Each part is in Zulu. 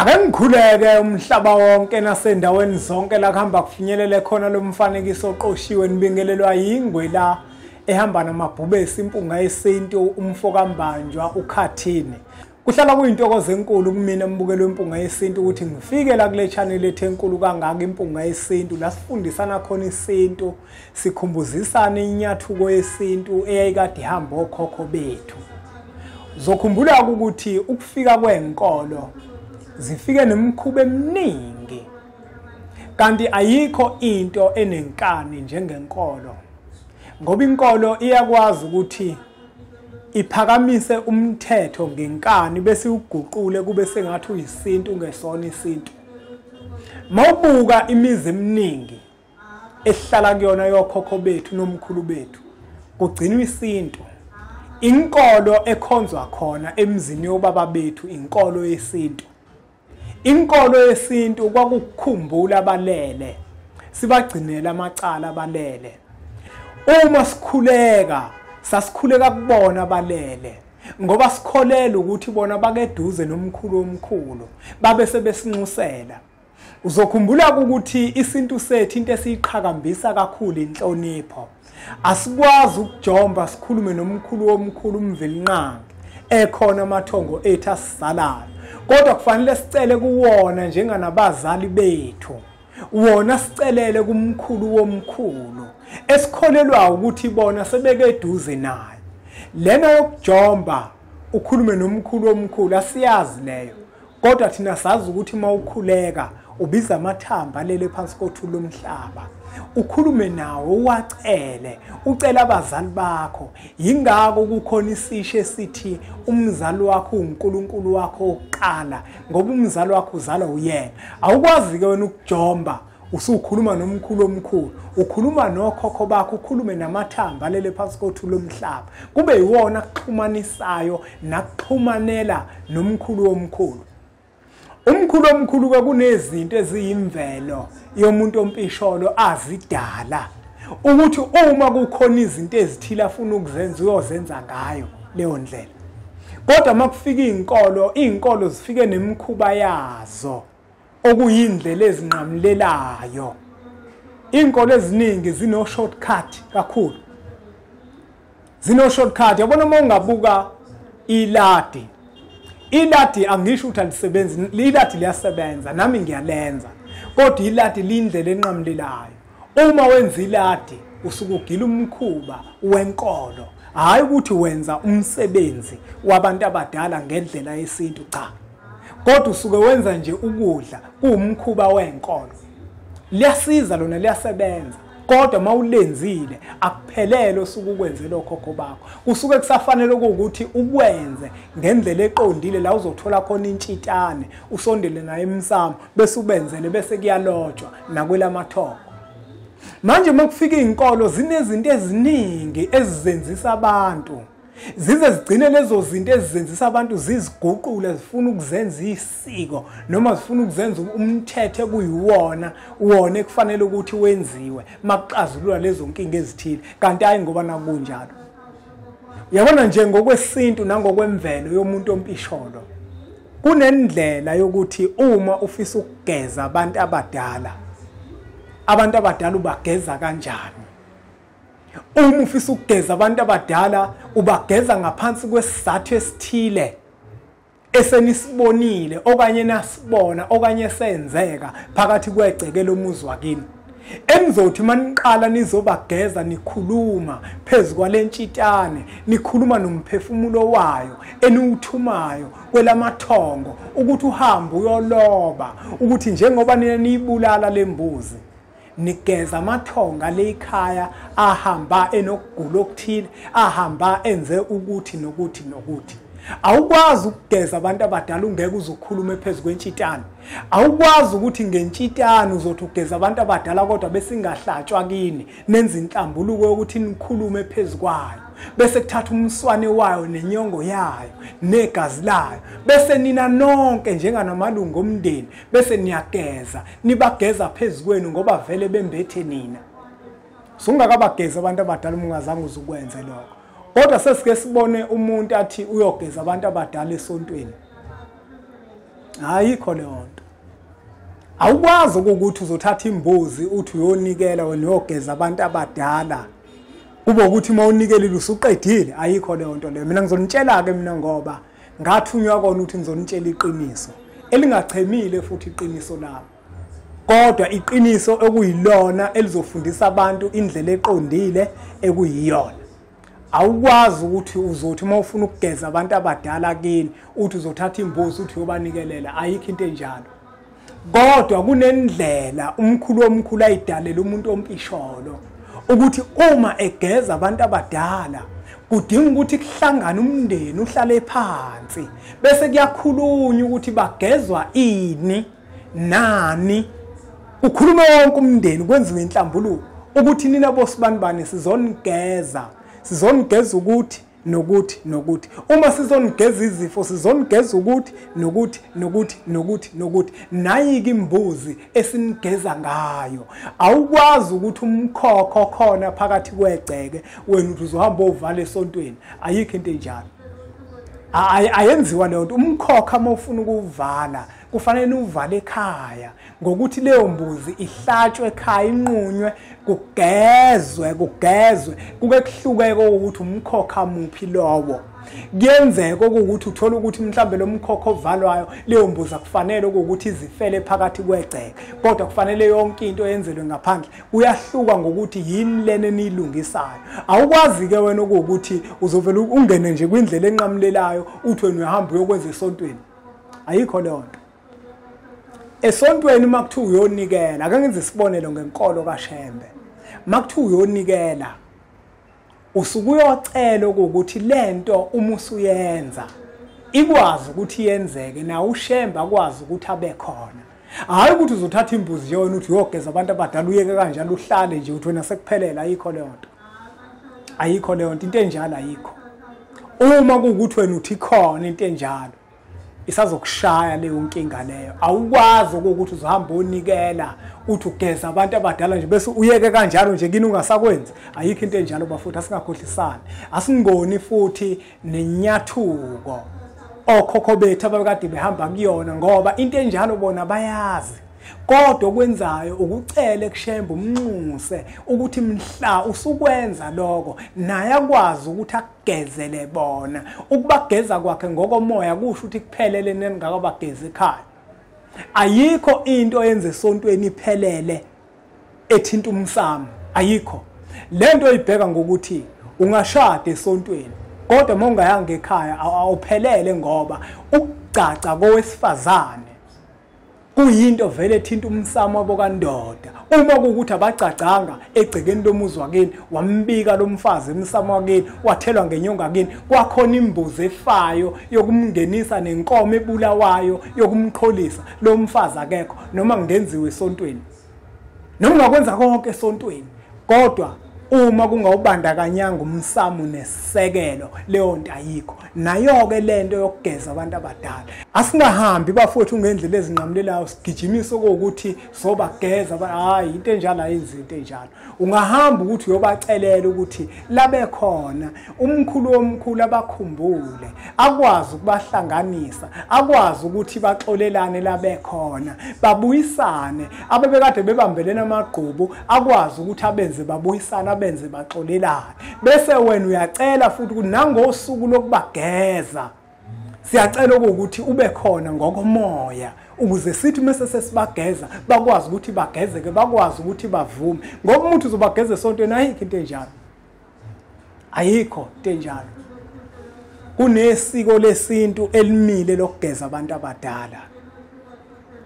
Ake ngikhuleke umhlaba wonke nasendaweni zonke la kuhamba kufinyelele khona lo mfanekiso oqoshiwe nibingelelwa yingwe la ehamba namabhubesi impunga yesintu umfoka mbanjwa ukhathini. Kuhlala kuyintokozo enkulu kumina mbukelo wempunga yesintu ukuthi ngifike la kule channel ethe enkulu kangaka impunga yesintu la sifundisana khona isintu sikhumbuzisana inyathuko yesintu eyayikade ihamba okhokho bethu. Zokhumbula ukuthi ukufika kwenkolo zifike nemikhuba eminingi kanti ayikho into enenkani njengenkolo ngoba inkolo iyakwazi ukuthi iphakamise umthetho ngenkani bese uguqule kube sengathi uyisintu ngesona isintu. Mawubuka imizi eminingi ehlala kuyona yokhokho bethu nomkhulu bethu kugcinwa isintu. Inkolo ekhonzwa khona emzini yobaba bethu inkolo yesintu. Inkolo yesintu kwakukukhumbula abalele sibagcinela amacala abalele. Uma sikhuleka sasikhuleka kubona abalele ngoba sikholela ukuthi bona bakeduze nomkhulu omkhulu babe sebesinxusela. Uzokhumbula ukuthi isintu sethu into esiyiqhakambisa kakhulu inhlonipho. Asikwazi ukujomba sikhulume nomkhulu omkhulu umvelinqangi ekhona amathongo ethu asizalayo. Kodwa kufanele sicele kuwona njenganabazali bethu. Wona sicelele kumkhulu womkhulu esikholelwa ukuthi bona sebekeduze naye. Lena yokujomba ukhulume nomkhulu womkhulu asiyazi leyo. Kodwa thina sazi ukuthi mawukhuleka ubiza amathamba alele phansi kothuli lomhlaba. Ukhulume nawo uwacele, ucela abazali bakho. Yingako kukhona isisho esithi umzali wakho uNkulunkulu wakho oqala ngoba umzali wakho uzalwa uyena. Awukwazi ke wena ukujomba usukhuluma nomkhulu omkhulu. Ukhuluma nokhokho bakho, ukhulume namathamba alele phansi kothuli lomhlaba. Kube yiwona kuxhumanisayo nakuxhumanela nomkhulu omkhulu. Umkhulu omkhulu ke kunezinto eziyimvelo yomuntu ompisholo azidala ukuthi uma kukhona izinto ezithila afuna ukuzenza uyozenza ngayo leyo ndlela. Kodwa makufika izinkolo zifike nemikhuba yazo okuyindlela ezinqamlelayo. Izinkolo eziningi zino shortcut kakhulu. Zino shortcut yabona uma ungabuka iladi. Iladi angisho ukuthi alisebenzi, iladi liyasebenza nami ngiyalenza. Kodwa iladi lindlela enqamlelayo. Uma wenza iladi usuke ugila umkhuba wenkolo. Hayi ukuthi wenza umsebenzi wabantu abadala ngendlela yesintu cha. Kodwa usuke wenza nje ukudla kuwumkhuba wenkolo. Liyasiza lona liyasebenza. Kodwa mawulenzile akuphelele osuke ukwenzela okhokho bakho. Kusuke kusafanele ukuthi ukwenze ngendlela eqondile la uzothola khona intshitane usondele naye emsamo bese ubenzele bese kuyalotshwa nakwelamathongo. Manje makufika izinkolo zinezinto eziningi ezizenzisa abantu. Zize zigcine lezo zinto ezizenzisa abantu ziziguqule zifuna ukuzenza isiko noma zifuna ukuzenza umthetho kuyiwona wona ekufanele ukuthi wenziwe makuxazulula lezo nkinga ezithile kanti hayi ngoba nakunjalo. Yabona nje ngokwesintu nangokwemvelo yomuntu ompisholo kunendlela yokuthi uma ufisa ukugeza abantu abadala ubageza kanjani. Uma ufisa ukugeza abantu abadala ubageza ngaphansi kwesizathu esithile esenisibonile okanye nasibona okanye senzeka phakathi kwegceke lomuzi wakini. Enizothi maniqala nizobageza nikhuluma phezulu kwalentshitane, nikhuluma nomphefumulo wayo eniwuthumayo kwelamathongo ukuthi uhambe uyoloba ukuthi njengoba niyibulala lembuzi nigeza amathonga lekhaya ahamba enokugula okuthile ahamba enze ukuthi nokuthi nokuthi. Awukwazi ukugeza abantu abadala ungeke uzokhuluma phezulu kwentshitane. Awukwazi ukuthi ngentshitane uzothi ugeza abantu abadala kodwa bese ingahlatshwa kini nenza inhlambuluko yokuthi nikhulume phezulu kwayo. Bese kuthatha umswane wayo nenyongo yayo negazi layo bese nina nonke njenganamalungu omndeni bese niyageza nibageza phezulu kwenu ngoba vele bembethe nina. Sungakabageza abantu abadala ungazange uzukwenze lokho. Kodwa sesike sibone umuntu athi uyogeza abantu abadala esontweni. ayikho leyo nto. Awukwazi ukuthi uzothatha imbuzi uthi uyonikela wena uyogeza abantu abadala kube ukuthi mawunikelile usuqedile. Ayikho leyo nto leyo. Mina ngizonitshela ke mina ngoba ngathunywa kona ukuthi ngizonitshela iqiniso elingachemile futhi iqiniso labo, kodwa iqiniso ekuyilona elizofundisa abantu indlela eqondile ekuyiyona. Awukwazi ukuthi uzothi mawufuna ukugeza abantu abadala kini uthi uzothatha imbuzi uthi uyobanikelela. Ayikho into enjalo, kodwa kunendlela umkhulu omkhulu ayidalela umuntu ompisholo ukuthi uma egeza abantu abadala kudinga ukuthi kuhlangane umndeni uhlale phansi bese kuyakhulunywa ukuthi bagezwa ini nani, ukhuluma wonke umndeni kwenziwe inhlambuluko ukuthi nina bosibani sizonigeza ukuthi nokuthi uma sizonigeza izifo sizonigeza ukuthi nokuthi nayike imbuzi esinigeza ngayo. Awukwazi ukuthi umkhokho khona phakathi kwegceke wena uthi uzohamba uvala esontweni. Ayikho into enjalo, ayenziwa leyo nto. Umkhokha mawufuna ukuvala kufanele uvale ekhaya ngokuthi leyo mbuzi ihlatshwe ekhaya inqunywe kugezwe kuke kuhlukeke ukuthi umkhokha muphi lowo. Kuyenzeka ukuthi uthola ukuthi mhlambe lo mkhokha ovalwayo leyo mbuzi akufanele ukuthi izifele phakathi kwegceke, kodwa kufanele yonke into yenzelwe ngaphandle. Uyahluka ngokuthi yini lena enilungisayo. Awukwazi ke wena ukuthi uzovela ungene nje kwindlela enqamulelayo uthi wena uyahamba uyokwenza esontweni. Ayikho leyo nto. Esontweni makuthiwa uyonikela, ake ngenze isibonelo ngenkolo kaShembe. Makuthiwa uyonikela usukuyocela ukuthi lento uma usuyenza ikwazi ukuthi yenzeke na uShembe akwazi ukuthi abe khona. Hayi ukuthi uzothatha imbuzi yona uthi uyogeza abantu abadala uyeke kanjalo uhlale nje uthi wena sekuphelela. Ayikho leyo nto. Ayikho leyo nto. Into enjalo ayikho. Uma kuukuthi wena uthi khona into enjalo isazokushaya leyo nkinga leyo. Awukwazi ukuthi uzohamba unikela uthi ugeza abantu abadala nje bese uyeke kanjalo nje kini ungasakwenzi. Ayikho into enjalo bafuthi, asingakhohlisani. Asingoni futhi nenyathuko okhokho bethu abakade behamba kuyona ngoba into enjalo bona bayazi. Kodwa okwenzayo ukucela kuShembe umnxuse ukuthi mhla usukwenza lokho naye akwazi ukuthi akugezele bona. Ukubageza kwakhe ngokomoya kusho ukuthi kuphelele nengakabageza ekhaya. Ayikho into yenze esontweni iphelele ethinta umsamo. Ayikho. Lento ibheka ngokuthi ungashada esontweni kodwa mawungayanga ekhaya awuphelele ngoba ukucaca kowesifazane kuyinto vele ethinta umsamo wabo kandoda. Uma kuukuthi abacacanga egcekeni lomuzi wakini wambika lo mfazi emsamo wakini wathelwa ngenyonga kini kwakhona imbuzi efayo yokumngenisa nenkomo ebulawayo yokumxolisa lo mfazi akekho noma ngenziwe esontweni noma ungakwenza konke esontweni, kodwa uma kungawubandakanyanga umsamo nesekelo leyo nto ayikho. Nayo ke lento yokugeza abantu abadala asingahambi bafowethu ngendlela ezinqamulelayo sigijimise ukuthi sobageza. Hayi, into enjalo ayenzi into enjalo. Ungahamba ukuthi uyobacelela ukuthi labe khona umkhulu omkhulu abakhumbule akwazi ukubahlanganisa, akwazi ukuthi baxolelane labe khona babuyisane. Abebekade bebambelena amagqubu akwazi ukuthi abenze babuyisana benze baxolelane. Bese wena uyacela futhi ukuthi nangosuku lokubageza siyacela ukuthi ube khona ngokomoya ukuze sithi mase sesibageza bakwazi ukuthi bagezeke, bakwazi ukuthi bavume. Ngoba umuntu uzobageza esontweni ayikho into enjalo. Ayikho into enjalo. Kunesiko lesintu elimile lokugeza abantu abadala.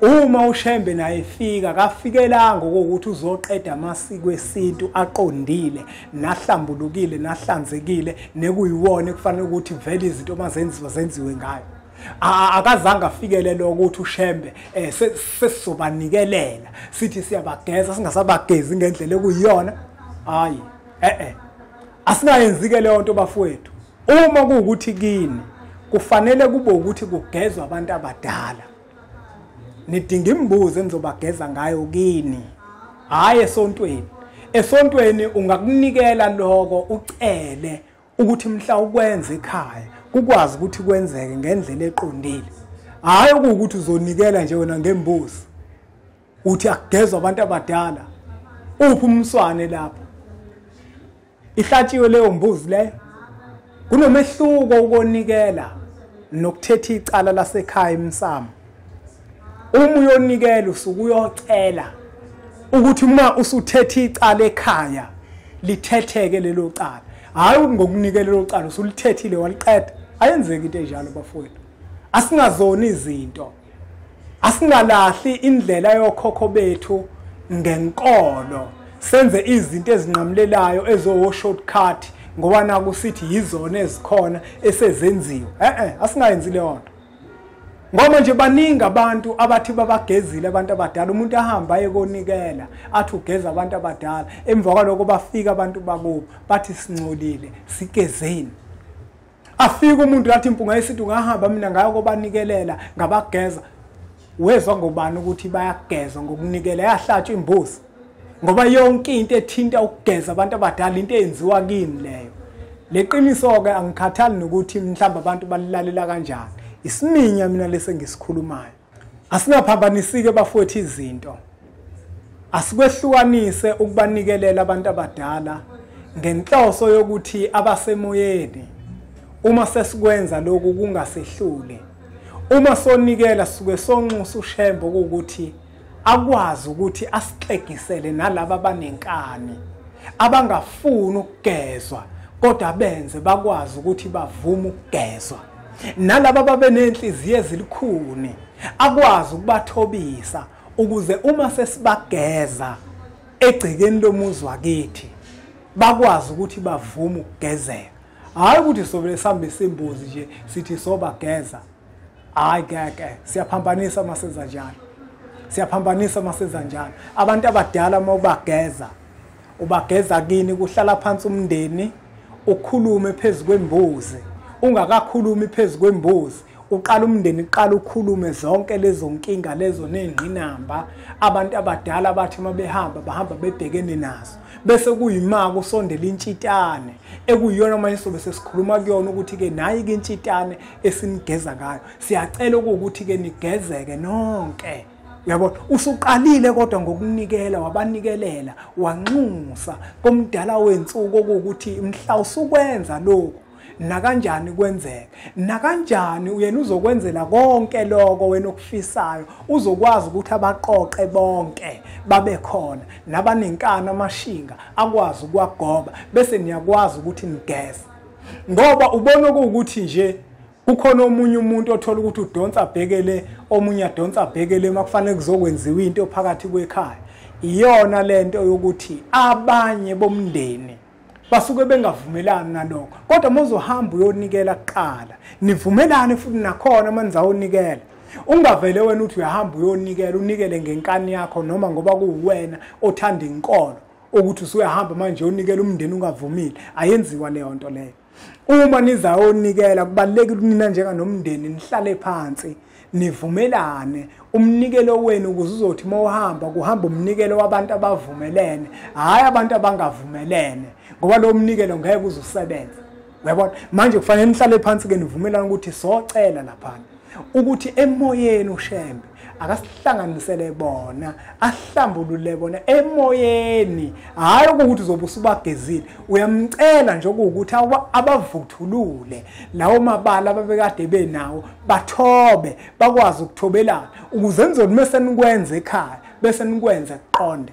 Uma uShembe naye efika kafikelanga ukuthi uzoqeda amasiko esintu aqondile nahlambulukile nahlanzekile nekuyiwona ekufanele ukuthi vele izinto mazenziwa zenziwe ngayo. Akazange afikele lokho ukuthi uShembe sesizobanikelela sithi siyabageza singasabagezi ngendlela ekuyiyona. Hayi, asingayenzike leyo nto bafowethu. Uma kuukuthi kini kufanele kube ukuthi kugezwe abantu abadala, nidinga imbuzi enizobageza ngayo kini, hayi esontweni. Esontweni ungakunikela lokho ucele ukuthi mhla ukwenza ekhaya kukwazi ukuthi kwenzeke ngendlela eqondile. hayi ukuthi uzonikela nje wena ngembuzi uthi akugezwa abantu abadala uphi umswane lapho ihlatshiwe leyo mbuzi leyo kunomehluko ukonikela nokuthetha icala lasekhaya emsamo uma uyonikela usuku uyocela ukuthi uma usuthetha icala ekhaya lithetheke lelo cala hayi ngokunikela lelo cala usulithethile waliqeda ayenzeki into enjalo bafowethu asingazona izinto asingalahli indlela yokhokho bethu ngenkolo senze izinto ezinqamlelayo ezo shortcut ngoba nakusithi yizona ezikhona esezenziwe asingayenzi leyo nto ngoba nje baningi abantu abathi babagezile abantu abadala umuntu ahamba ayekonikela athi ugeza abantu abadala emva kwaloko bafika abantu bakubo bathi singcolile sigezeni afika umuntu athi impunga yesithi ungahamba mina ngayo kobanikelela ngabageza wezwa ngobani ukuthi bayageza ngokunikela yahlatshwa imbuzi ngoba yonke into ethinta ukugeza abantu abadala into eyenziwa kini leyo leqiniso ke angikhathali nokuthi mhlawumbe abantu balilalela kanjani isiminya mina lese ngisikhulumayo asingaphambanisike bafowethu izinto asikwehlukanise ukubanikelela abantu abadala ngenhloso yokuthi abasemoyeni uma sesikwenza lokhu kungasehlule uma sonikela suke sonxusa ushembo ukuthi akwazi ukuthi asixegisele nalabo abanenkani abangafuni ukugezwa kodwa benze bakwazi ukuthi bavume ukugezwa nalabo ababenenhliziyo ezilikhuni akwazi ukubathobisa ukuze uma sesibageza egcikeni lomuzi wakithi bakwazi ukuthi bavume ukugezeka hayi ukuthi sobele sambe simbuzi nje sithi sobageza hayi ngeke siyaphambanisa masenza njalo siyaphambanisa masenza njalo abantu abadala uma ubageza kini kuhlala phansi umndeni ukhulume phezulu kwembuzi ungakakhulumi phezulu kwembuzi uqala umndeni uqala ukhulume zonke lezo nkinga lezo nezingqinamba abantu abadala bathi mabehamba bahamba bebhekene nazo bese kuyimaka usondela intshitane ekuyiyona manje sobe sesikhuluma kuyona ukuthi ke nayi ke intshitane esinigeza ngayo siyacela ukuthi ke nigezeke nonke uyabona usuqalile kodwa ngokunikela wabanikelela wanxusa komdala wensuku ukuthi mhla usukwenza lokho nakanjani kwenzeka nakanjani uyena uzokwenzela konke lokho wena okufisayo uzokwazi ukuthi abaqoqe bonke babe khona nabanenkana amashinga akwazi ukwagoba bese niyakwazi ukuthi nigeze ngoba ubona ukuthi nje kukhona omunye umuntu othola ukuthi udonsa abhekele omunye adonsa abhekele makufanele kuzokwenziwa into phakathi kwekhaya iyona lento yokuthi abanye bomndeni basuke bengavumelani nalokho kodwa mozohamba uyonikela kuqala nivumelane futhi nakhona manizawunikela ungavele wena uthi uyahamba uyonikela unikele ngenkani yakho noma ngoba kuwena othanda inkolo ukuthi usuyahamba manje uyonikela umndeni ungavumile ayenziwa leyo nto leyo uma nizayonikela kubalekile nina njenganomndeni nihlale phansi nivumelane umnikelo wenu ukuze uzothi mawuhamba kuhamba umnikelo wabantu abavumelene hayi abantu abangavumelene ngoba lo mnikelo ngeke uzusebenza uyabona manje kufanele nihlale phansi ke nivumelane ukuthi socela lapha ukuthi emoyeni ushembe akasihlanganisele bona ahlambulule bona emoyeni hayi ukuthi uzobe usubagezile uyamcela nje ukuthi abavuthulule lawo mabala ababekade benawo bathobe bakwazi ukuthobelana ukuze nizothi mase nikwenza ekhaya bese nikwenza kuqonde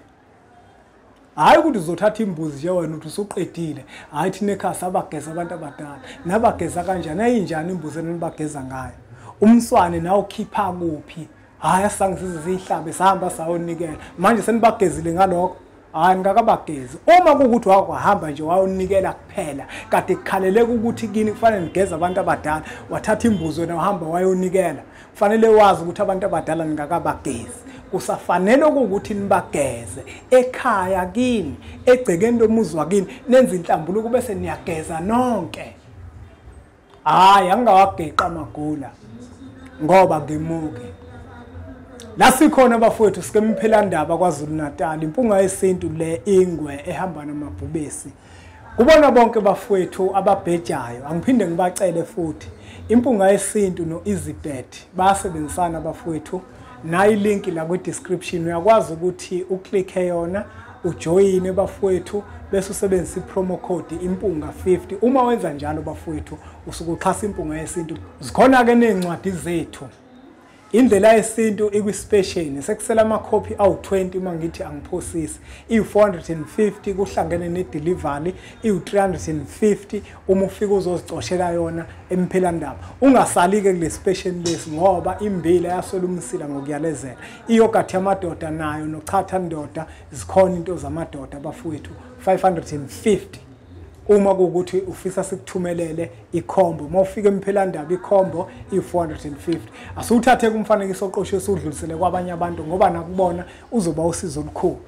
hayi ukuthi uzothatha imbuzi nje wena uthi usuqedile hayi thina ekhaya sabageza abantu abadala nabageza kanjani ayinjani imbuzi enibageza ngayo umswane nawo khipha kuphi hayi asangisize sihlabe sahamba sawonikela manje senibagezile ngalokho hayi ngakabagezi uma kuukuthi wahamba nje wayonikela kuphela kade kukhaleleka ukuthi kini kufanele nigeza abantu abadala wathatha imbuzi wena wahamba wayonikela kufanele wazi ukuthi abantu abadala ngakabagezi kusafanele ukuthi nibageze ekhaya kini egcekeni lomuzi wakini nenza inhlambuluko bese niyageza nonke hayi angawageqa amagula ngoba ngemuke la sikhona bafowethu sike Mphelandaba kwaZulu Natal impunga yesintu le ingwe ehamba namabhubesi Kubona bonke bafowethu ababhejayo angiphinde ngibacele futhi impunga yesintu noEasyBet basebenzisana bafowethu nayi link la ku description uyakwazi ukuthi uklikhe yona ujoyine bafowethu bese usebenzisa ipromo code impunga 50 uma wenza njalo bafowethu usuke uxhasa impunga yesintu zikhona ke nezincwadi zethu indlela yesintu ikwispecial sekusela amakhophi awu20 mangithi angiphosisi i450 kuhlangene nedelivery i350 uma ufika uzozicoshela yona emphelandaba ungasali ke kule special lesi ngoba imbila yasola umsila ngokuyalezela iyogathi yamadoda nayo nochatha ndoda zikhona into zamadoda bafowethu 550 uma kuukuthi ufisa sikuthumelele ikhombo mawufika emphelandaba ikhombo i450 asuthathe kumfanekiso oqoshiwe usudlulisele kwabanye abantu ngoba nakubona uzoba usizo olukhulu.